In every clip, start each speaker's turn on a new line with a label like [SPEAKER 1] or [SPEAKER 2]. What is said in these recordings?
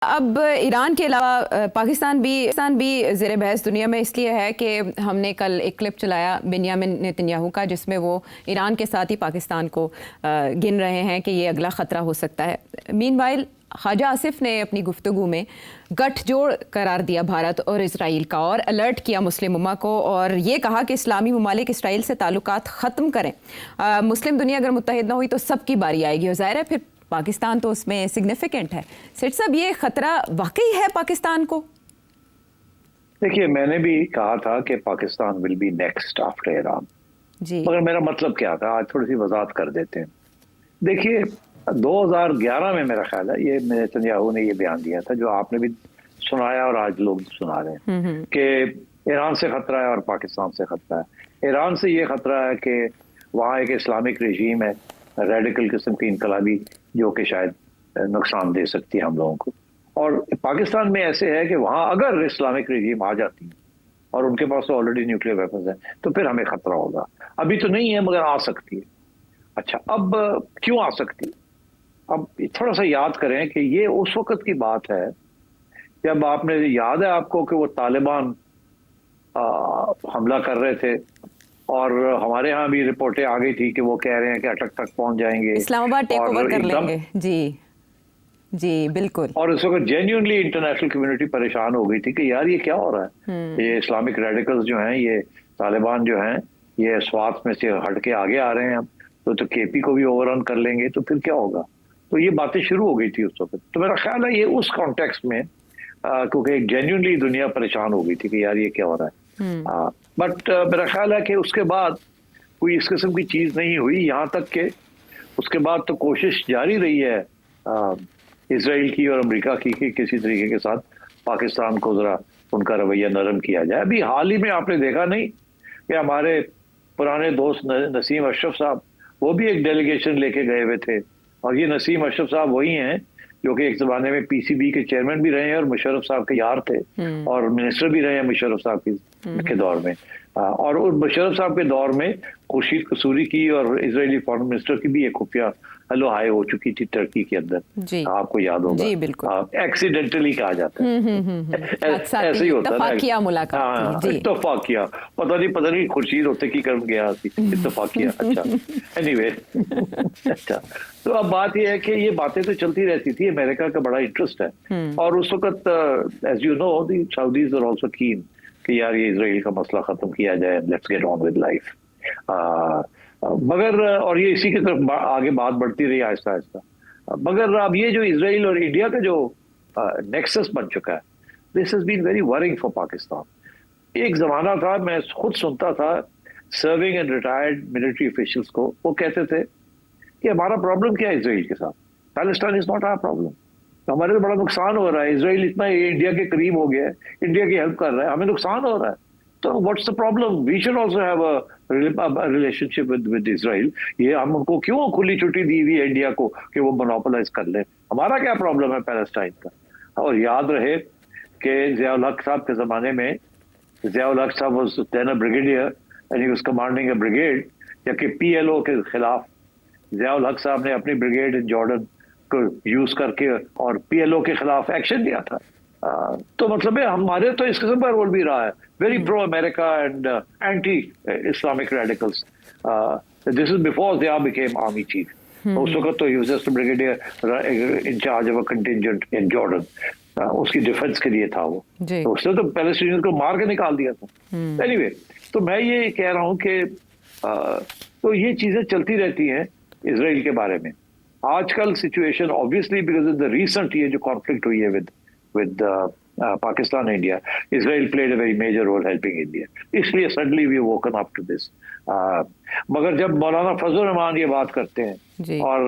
[SPEAKER 1] اب ایران کے علاوہ پاکستان بھی زیر بحث دنیا میں اس لیے ہے کہ ہم نے کل ایک کلپ چلایا بنیامین نیتنیاہو کا، جس میں وہ ایران کے ساتھ ہی پاکستان کو گن رہے ہیں کہ یہ اگلا خطرہ ہو سکتا ہے۔ مین وائل خواجہ آصف نے اپنی گفتگو میں گٹھ جوڑ قرار دیا بھارت اور اسرائیل کا، اور الرٹ کیا مسلم امہ کو، اور یہ کہا کہ اسلامی ممالک اسرائیل سے تعلقات ختم کریں۔ مسلم دنیا اگر متحد نہ ہوئی تو سب کی باری آئے گی، اور ظاہر ہے پھر پاکستان تو اس میں سگنیفیکنٹ ہے۔ سیٹ صاحب، یہ خطرہ واقعی ہے پاکستان کو؟
[SPEAKER 2] دیکھیے، میں نے بھی کہا تھا کہ Pakistan will be next after Iran
[SPEAKER 1] جی،
[SPEAKER 2] مگر میرا مطلب کیا تھا آج تھوڑی سی وضاحت کر دیتے ہیں۔ دیکھیے 2011 میں میرا خیال ہے یہ نیتنیاہو نے یہ بیان دیا تھا جو آپ نے بھی سنایا اور آج لوگ سنا رہے ہیں کہ ایران سے خطرہ ہے اور پاکستان سے خطرہ ہے۔ ایران سے یہ خطرہ ہے کہ وہاں ایک اسلامک رژیم ہے، ریڈیکل قسم کی انقلابی، جو کہ شاید نقصان دے سکتی ہے ہم لوگوں کو، اور پاکستان میں ایسے ہے کہ وہاں اگر اسلامک رژیم آ جاتی ہے اور ان کے پاس تو آلریڈی نیوکلیئر ویپنز ہیں تو پھر ہمیں خطرہ ہوگا۔ ابھی تو نہیں ہے مگر آ سکتی ہے۔ اچھا، اب کیوں آ سکتی ہے؟ اب تھوڑا سا یاد کریں کہ یہ اس وقت کی بات ہے جب آپ نے یاد ہے آپ کو کہ وہ طالبان حملہ کر رہے تھے، اور ہمارے ہاں بھی رپورٹیں آ گئی تھی کہ وہ کہہ رہے ہیں کہ اٹک تک پہنچ جائیں گے،
[SPEAKER 1] اسلام آباد ٹیک اوور کر لیں گے۔ جی جی بالکل۔
[SPEAKER 2] اور اس وقت جینیونلی انٹرنیشنل کمیونٹی پریشان ہو گئی تھی کہ یار یہ کیا ہو رہا ہے، یہ اسلامک ریڈیکلز جو ہیں، یہ طالبان جو ہیں، یہ سوات میں سے ہٹ کے آگے آ رہے ہیں، تو کے پی کو بھی اوور رن کر لیں گے تو پھر کیا ہوگا۔ تو یہ باتیں شروع ہو گئی تھی اس وقت۔ تو میرا خیال ہے یہ اس کانٹیکسٹ میں کیونکہ جینیونلی دنیا پریشان ہو گئی تھی کہ یار یہ کیا ہو رہا ہے، بٹ میرا خیال ہے کہ اس کے بعد کوئی اس قسم کی چیز نہیں ہوئی، یہاں تک کہ اس کے بعد تو کوشش جاری رہی ہے اسرائیل کی اور امریکہ کی کہ کسی طریقے کے ساتھ پاکستان کو ذرا ان کا رویہ نرم کیا جائے۔ ابھی حال ہی میں آپ نے دیکھا نہیں کہ ہمارے پرانے دوست نسیم اشرف صاحب وہ بھی ایک ڈیلیگیشن لے کے گئے ہوئے تھے، اور یہ نسیم اشرف صاحب وہی ہیں جو کہ ایک زمانے میں پی سی بی کے چیئرمین بھی رہے ہیں اور مشرف صاحب کے یار تھے، اور منسٹر بھی رہے ہیں مشرف صاحب کے دور میں، اور مشرف صاحب کے دور میں خورشید قصوری کی اور اسرائیلی فارن منسٹر کی بھی ایک خفیہ ہلو ہائی ہو چکی تھی ترکی کے اندر، آپ کو یاد ہوگا۔
[SPEAKER 1] جی بالکل،
[SPEAKER 2] ایکسیڈنٹلی کہا جاتا ہے، ایسے ہی ہوتا ہے، اتفاقیہ، پتہ نہیں خورشید ہوتے کی کرم گیا تھی، اتفاقیہ۔ اچھا اینی وے، اچھا تو اب بات یہ ہے کہ یہ باتیں تو چلتی رہتی تھی، امریکہ کا بڑا انٹرسٹ ہے، اور اس وقت as you know the Saudis are also can کہ یار یہ اسرائیل کا مسئلہ ختم کیا جائے، let's get on with life, مگر اور یہ اسی کی طرف آگے بات بڑھتی رہی آہستہ آہستہ، مگر اب یہ جو اسرائیل اور انڈیا کا جو نیکسس بن چکا ہے، this has been very wrong for Pakistan. ایک زمانہ تھا، میں خود سنتا تھا serving and retired military officials کو، وہ کہتے تھے کہ ہمارا پرابلم کیا ہے اسرائیل کے ساتھ، Palestine is not our problem, ہمارے تو بڑا نقصان ہو رہا ہے، اسرائیل اتنا انڈیا کے قریب ہو گیا ہے، انڈیا کی ہیلپ کر رہا ہے، ہمیں نقصان ہو رہا ہے، تو what's the problem, we should also have a relationship with Israel. یہ ہم کو کیوں کھلی چھٹی دی ہوئی ہے انڈیا کو کہ وہ مونوپولائز کر لے، ہمارا کیا پرابلم ہے پیلسٹائن کا۔ اور یاد رہے کہ ضیاء الحق صاحب کے زمانے میں، ضیاء الحق صاحب was then a brigadier and he was commanding a brigade, جبکہ پی ایل او کے خلاف ضیاء الحق صاحب نے اپنی بریگیڈ ان جارڈن کو یوز کر کے اور پی ایل او کے خلاف ایکشن لیا تھا۔ تو مطلب ہے ہمارے تو اس قسم کا رول بھی رہا ہے، very pro America and anti Islamic radicals. This is before Zia became army chief, اس وقت تو ہی was just brigadier in charge of a contingent in Jordan, اس کی ڈیفنس کے لیے تھا وہ، تو اس نے تو پیلسٹینیئنز کو مار کے نکال دیا تھا۔ اینی وے، تو میں یہ کہہ رہا ہوں کہ تو یہ چیزیں چلتی رہتی ہیں اسرائیل کے بارے میں۔ آج کل situation obviously because of the recent یہ جو conflict ہوئی ہے with Pakistan and India, Israel played a very major role helping India. اس لیے suddenly we woken up to this. مگر جب مولانا فضل الرحمان یہ بات کرتے ہیں اور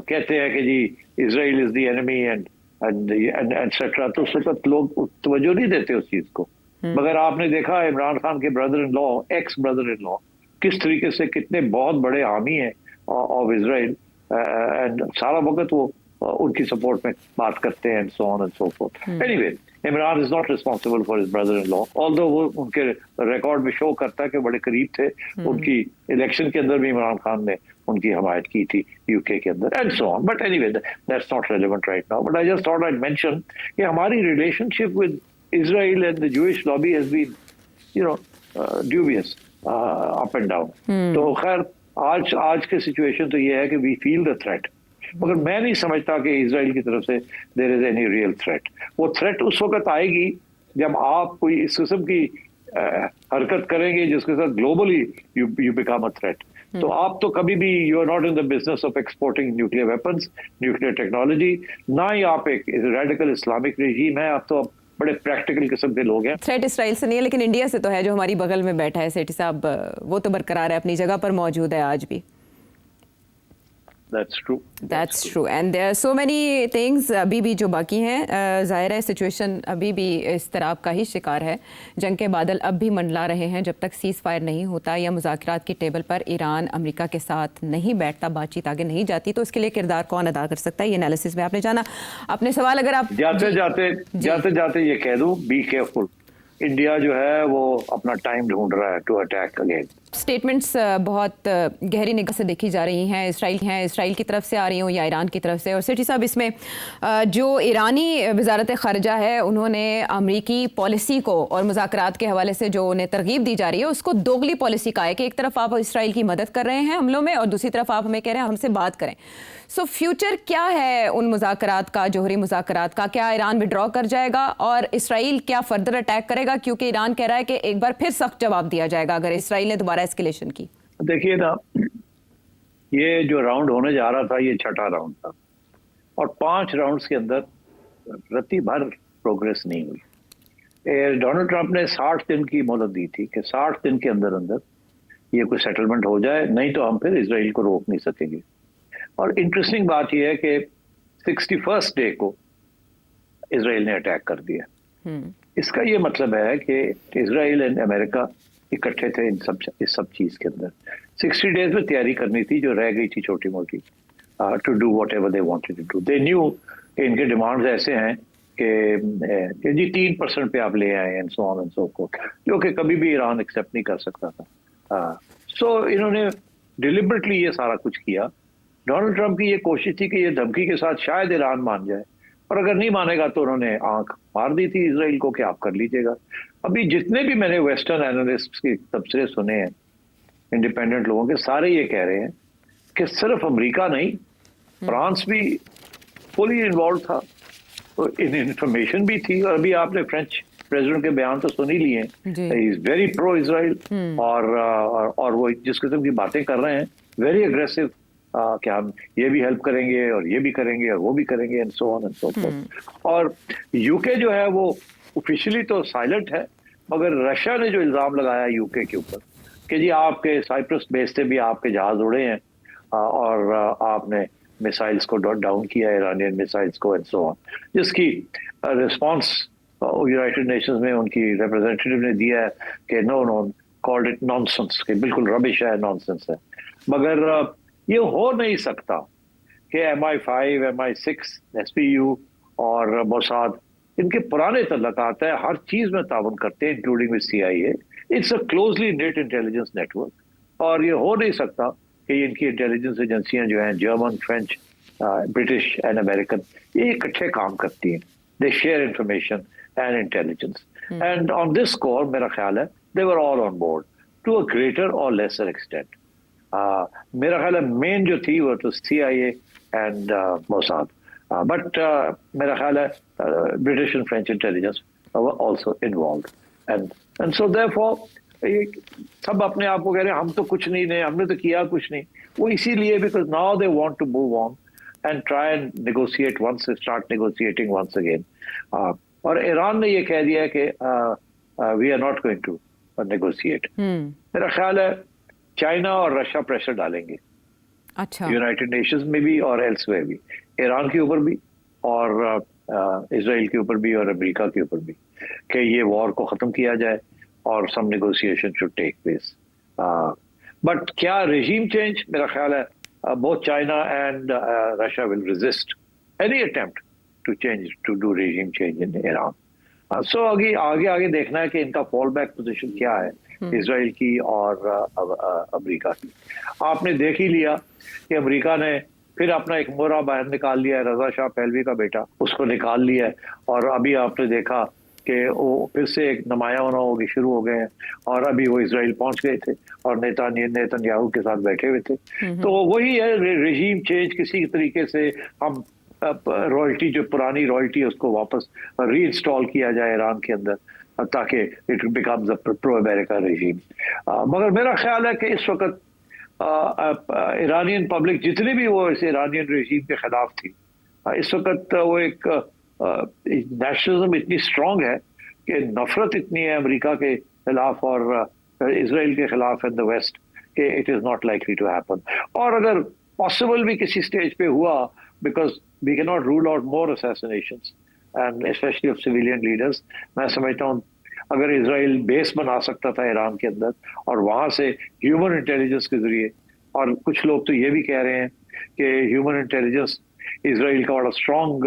[SPEAKER 2] کہتے ہیں کہ جی Israel is the enemy and etc., تو اس وقت لوگ توجہ نہیں دیتے اس چیز کو۔ مگر آپ نے دیکھا عمران خان کے برادر ان لا، ایکس برادر ان لا، کس طریقے سے کتنے بہت بڑے حامی ہیں آف اسرائیل، اینڈ سارا وقت وہ ان کی سپورٹ میں بات کرتے ہیں، and so on and so forth. Any way, Imran is not responsible for his brother in law, although वो उनके रिकॉर्ड में शो करता है कि बड़े करीब थे, उनकी इलेक्शन के अंदर भी इमरान खान ने उनकी हमायत की थी यूके के अंदर, and so on. But anyway that's not relevant right now. But I just thought I mention कि हमारी relationship with Israel and the Jewish lobby has been dubious up and down. तो खैर आज के सिचुएशन तो ये है कि वी फील द थ्रेट, मगर मैं नहीं समझता कि इजराइल की तरफ से there is any real threat. वो थ्रेट उस वक्त आएगी जब आप कोई इस किस्म की हरकत करेंगे जिसके साथ globally you become a threat. तो आप तो कभी भी you are not in the business of exporting nuclear weapons, nuclear technology, ना ही आप एक रेडिकल इस्लामिक रेजीम है. आप तो बड़े प्रैक्टिकल किस्म के लोग हैं.
[SPEAKER 1] थ्रेट इसराइल से नहीं है, लेकिन इंडिया से तो है, जो हमारी बगल में बैठा है. सेठी साहब वो तो बरकरार है, अपनी जगह पर मौजूद है आज भी.
[SPEAKER 2] That's true.
[SPEAKER 1] That's true. And there are so many things अभी भी जो बाकी हैं. ज़ाहिर है सिचुएशन अभी भी इस तरह का ही शिकार है. जंग के बादल अब भी मंडला रहे हैं. जब तक सीज़ फायर नहीं होता या मुज़ाकरात की टेबल पर ईरान अमेरिका के साथ नहीं बैठता, बातचीत आगे नहीं जाती, तो इसके लिए किरदार कौन अदा कर सकता है, ये एनालिसिस में आपने जाना. अपने सवाल अगर आप
[SPEAKER 2] जाते जाते ये कह दूं, बी केयरफुल. इंडिया जो है वो अपना टाइम ढूंढ रहा है टू अटैक अगेन.
[SPEAKER 1] स्टेटमेंट्स बहुत गहरी निगाह से देखी जा रही हैं. इसराइल की तरफ से आ रही हूँ या ईरान की तरफ से. और सेठी साहब, इसमें जो ईरानी वजारत ख़ारजा है, उन्होंने अमरीकी पॉलिसी को और मुज़ाकरात के हवाले से जो उन्हें तरगीब दी जा रही है उसको दोगली पॉलिसी का है कि एक तरफ आप इसराइल की मदद कर रहे हैं हमलों में और दूसरी तरफ आप हमें कह रहे हैं हमसे बात करें. सो फ्यूचर क्या है उन मुज़ाकरात का, जोहरी मुज़ाकरात का? क्या ईरान विड्रॉ कर जाएगा और इसराइल क्या फर्दर अटैक करेगा? क्योंकि ईरान कह रहा है कि एक बार फिर सख्त जवाब दिया जाएगा अगर इसराइल ने दोबारा एस्केलेशन की.
[SPEAKER 2] देखिए ना, ये जो राउंड होने जा रहा था ये छठा राउंड था और 5 राउंड्स के अंदर रत्ती भर प्रोग्रेस नहीं हुई. डोनाल्ड ट्रंप ने 60 दिन की मोहलत दी थी कि 60 दिन के अंदर अंदर ये कोई सेटलमेंट हो जाए, नहीं तो हम फिर इसराइल को रोक नहीं सकेंगे. और इंटरेस्टिंग बात यह है कि 61st डे को इसराइल ने अटैक कर दिया. इसका ये मतलब है कि इसराइल एंड अमेरिका इकट्ठे थे इस सब चीज के अंदर. 60 डेज में तैयारी करनी थी जो रह गई थी छोटी मोटी, to do whatever they wanted to do. They knew कि इनके डिमांड्स ऐसे हैं कि जी 3% पे आप ले आए and so on and so fourth, जो कि कभी भी ईरान एक्सेप्ट नहीं कर सकता था. सो इन्होंने डिलिबरेटली ये सारा कुछ किया. डोनाल्ड ट्रंप की ये कोशिश थी कि ये धमकी के साथ शायद ईरान मान जाए, और अगर नहीं मानेगा तो उन्होंने आंख मार दी थी इसराइल को कि आप कर लीजिएगा. अभी जितने भी मैंने वेस्टर्न एनालिस्ट के तबसरे सुने हैं इंडिपेंडेंट लोगों के, सारे ये कह रहे हैं कि सिर्फ अमेरिका नहीं, फ्रांस भी फुली इन्वॉल्व था, तो इन्फॉर्मेशन भी थी. और अभी आपने फ्रेंच प्रेसिडेंट के बयान तो सुन ही लिए, he is very pro Israel, और वो जिस किस्म की बातें कर रहे हैं, वेरी अग्रेसिव, कि हम ये भी हेल्प करेंगे और ये भी करेंगे और वो भी करेंगे and so on and so fourth. और यूके जो है वो ऑफिशियली तो साइलेंट है, मगर रशिया ने जो इल्जाम लगाया यूके के ऊपर कि जी आपके साइप्रस बेस से भी आपके जहाज उड़े हैं और आपने मिसाइल्स को डाउन किया, ईरानियन मिसाइल्स को एंड सो ऑन, जिसकी रिस्पॉन्स यूनाइटेड नेशंस में उनकी रिप्रेजेंटेटिव ने दिया है कि नो कॉल्ड इट नॉनसेंस, कि बिल्कुल रबिश है, नॉनसेंस है. मगर ये हो नहीं सकता कि MI5, MI6, SPU और मोसाद, इनके पुराने तल्लुकात है, हर चीज में ताउन करते हैं including with CIA. It's a closely net intelligence network, और ये हो नहीं सकता कि इनकी इंटेलिजेंस एजेंसियां जो हैं German, French, British and American, ये इकट्ठे काम करती हैं. They share information and intelligence, and on this score मेरा ख्याल है they were all on board to a greater और लेसर एक्सटेंट. मेरा ख्याल है मेन जो थी वो तो CIA एंड मोसाद, बट मेरा ख्याल है British and French intelligence were also involved, and so therefore सब अपने आप को कह रहे हैं हम तो कुछ नहीं, हमने तो किया कुछ नहीं. वो इसीलिए because now they want to move on and try and negotiate once, start negotiating once again. और ईरान ने ये कह दिया है कि we are not going to negotiate. मेरा ख्याल है चाइना और रशिया प्रेशर डालेंगे, अच्छा, यूनाइटेड नेशंस में भी और एल्सवेयर भी, ईरान के ऊपर भी और इजराइल के ऊपर भी और अमेरिका के ऊपर भी, कि ये वॉर को खत्म किया जाए और some negotiation should take place. But क्या रेजीम चेंज? मेरा ख्याल है both China and Russia will resist any attempt to change, to do regime change in Iran. So आगे आगे आगे देखना है कि इनका फॉल बैक पोजीशन क्या है, इजराइल की और अमेरिका की। आपने देख ही लिया कि अमेरिका ने फिर अपना एक मोहरा बाहर निकाल लिया है, रजा शाह पहलवी का बेटा, उसको निकाल लिया है। और अभी आपने देखा कि वो फिर से एक नुमाया होना होगी शुरू हो गए हैं, और अभी वो इजराइल पहुंच गए थे और नेतन्याहू के साथ बैठे हुए थे। तो वही है रेजीम चेंज, किसी तरीके से हम रॉयल्टी, जो पुरानी रॉयल्टी है उसको वापस री इंस्टॉल किया जाए ईरान के अंदर, ताकि it becomes a pro America regime. मगर मेरा ख्याल है कि इस वक्त ईरानियन पब्लिक जितनी भी वो इस ईरानियन रेजीम के खिलाफ थी, इस वक्त वो एक नेशनलिज्म इतनी स्ट्रांग है कि नफरत इतनी है अमेरिका के खिलाफ और इसराइल के खिलाफ इन द वेस्ट कि it is not likely to happen. और अगर पॉसिबल भी किसी स्टेज पे हुआ, because we can not rule out more assassinations and specially of civilian leaders, मैं समझता हूँ अगर इसराइल बेस बना सकता था ईरान के अंदर और वहां से ह्यूमन इंटेलिजेंस के जरिए, और कुछ लोग तो ये भी कह रहे हैं कि ह्यूमन इंटेलिजेंस इसराइल का बड़ा स्ट्रॉन्ग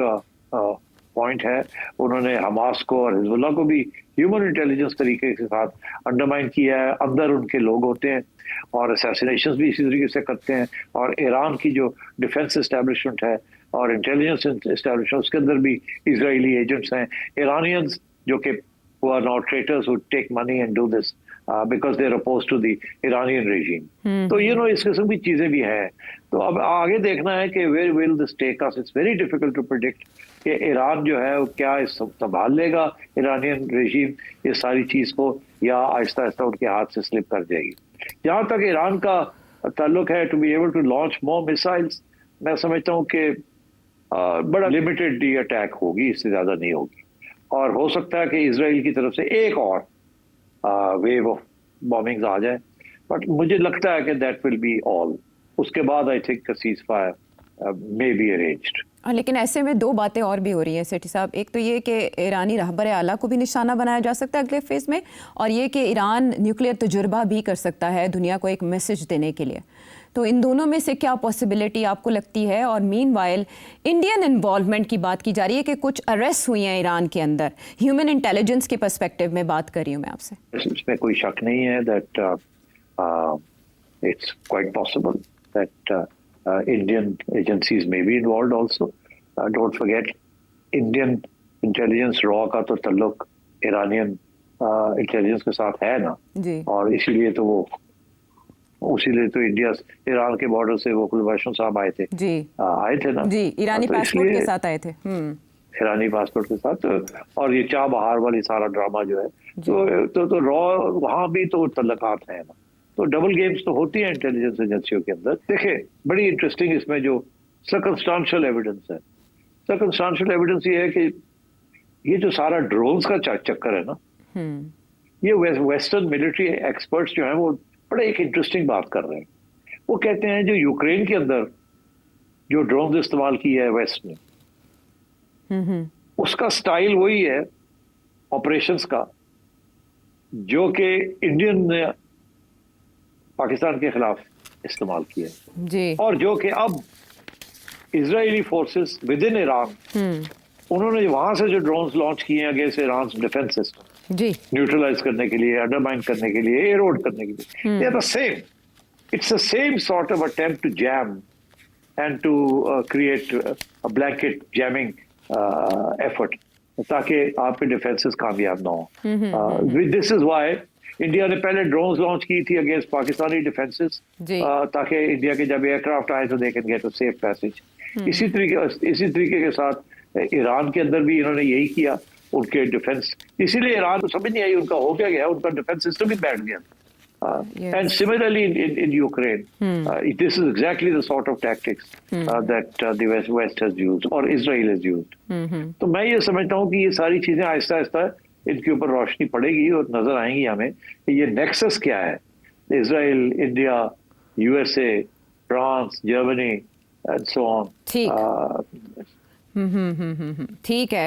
[SPEAKER 2] पॉइंट है, उन्होंने हमास को और हिजबुल्ला को भी ह्यूमन इंटेलिजेंस तरीके के साथ अंडरमाइन किया है, अंदर उनके लोग होते हैं और असैसिनेशंस भी इसी तरीके से करते हैं, और ईरान की जो डिफेंस एस्टेब्लिशमेंट है और इंटेलिजेंस एस्टेब्लिशमेंट उसके अंदर भी इजरायली एजेंट्स हैं, ईरानियंस जो कि who are now traitors who take money and do this because they're opposed to the Iranian regime. तो इस किस्म की चीजें भी हैं। तो अब आगे देखना है कि where will this take us? It's very difficult to predict कि ईरान जो है वो क्या संभाल लेगा इरानियन रेजीम ये सारी चीज को, या आहिस्ता आहिस्ता उनके हाथ से स्लिप कर जाएगी। जहां तक ईरान का ताल्लुक है, to be able to launch more missiles, मैं समझता हूँ कि बड़ा लिमिटेड ये अटैक होगी, इससे ज्यादा नहीं होगी। और हो सकता है कि इजराइल की तरफ से एक और वेव ऑफ बॉम्बिंग्स आ जाए, बट मुझे लगता है कि दैट विल बी ऑल। उसके बाद I think cease fire may be arranged.
[SPEAKER 1] लेकिन ऐसे में दो बातें और भी हो रही हैं सेठी साहब, एक तो ये कि ईरानी रहबर आला को भी निशाना बनाया जा सकता है अगले फेज़ में, और ये कि ईरान न्यूक्लियर तजुर्बा भी कर सकता है दुनिया को एक मैसेज देने के लिए। तो इन दोनों में से क्या पॉसिबिलिटी आपको लगती है? और मीनवाइल इंडियन इन्वॉल्वमेंट की बात की जा रही है कि कुछ अरेस्ट हुई हैं ईरान के अंदर, ह्यूमन इंटेलिजेंस के पर्सपेक्टिव में बात कर रही हूँ मैं आपसे।
[SPEAKER 2] इसमें कोई शक नहीं है that it's quite possible that Indian agencies may be involved also. Don't forget, Indian intelligence raw का तो ताल्लुक Iranian intelligence के साथ है ना, और इसीलिए तो इंडिया ईरान के बॉर्डर से वो गुलबशन साहब आए थे ना
[SPEAKER 1] जी, ईरानी पासपोर्ट के साथ आए थे,
[SPEAKER 2] ईरानी पासपोर्ट के साथ। और ये चाह बहार वाली सारा ड्रामा जो है, तो रॉ वहां भी तो तल्लुकात है ना, तो डबल गेम्स तो होती है इंटेलिजेंस एजेंसियों के अंदर। देखिए बड़ी इंटरेस्टिंग इसमें जो सर्कमस्टांशियल एविडेंस है, सर्कमस्टांशियल एविडेंस ये है कि ये जो सारा ड्रोन्स का चक्कर है ना, ये वेस्टर्न मिलिट्री एक्सपर्ट्स जो हैं वो बड़े एक इंटरेस्टिंग बात कर रहे हैं। वो कहते हैं जो यूक्रेन के अंदर जो ड्रोन्स इस्तेमाल किया है वेस्ट ने, उसका स्टाइल वही है ऑपरेशंस का जो कि इंडियन ने पाकिस्तान के खिलाफ इस्तेमाल किया जी, और जो कि अब Israeli forces with in Iran उन्होंने वहां से जो ड्रोन्स लॉन्च किए हैं अगेंस्ट ईरान डिफेंस सिस्टम जी, न्यूट्रलाइज करने के लिए, अंडरमाइन करने के लिए, एरोड करने के लिए, they are the same, it's the same sort of attempt to jam and to create a blanket jamming effort ताकि आपके डिफेंसेस कामयाब ना हो। दिस इज व्हाई इंडिया ने पहले ड्रोन्स लॉन्च की थी अगेंस्ट पाकिस्तानी डिफेंसेस, ताकि इंडिया के जब एयरक्राफ्ट आए तो they can get a safe passage. इसी तरीके के साथ ईरान के अंदर भी इन्होंने यही किया, उनके डिफेंस, इसीलिए ईरान को समझ नहीं आई उनका हो क्या गया, उनका डिफेंस सिस्टम ही बैठ गया। And similarly in Ukraine, this is exactly the sort of tactics that the West has used or Israel has used. तो मैं ये समझता हूँ कि ये सारी चीजें आहिस्ता आहिस्ता इनके ऊपर रोशनी पड़ेगी और नजर आएंगी हमें कि ये नेक्सस क्या है, Israel, India, USA, France, Germany and so on.
[SPEAKER 1] ठीक है।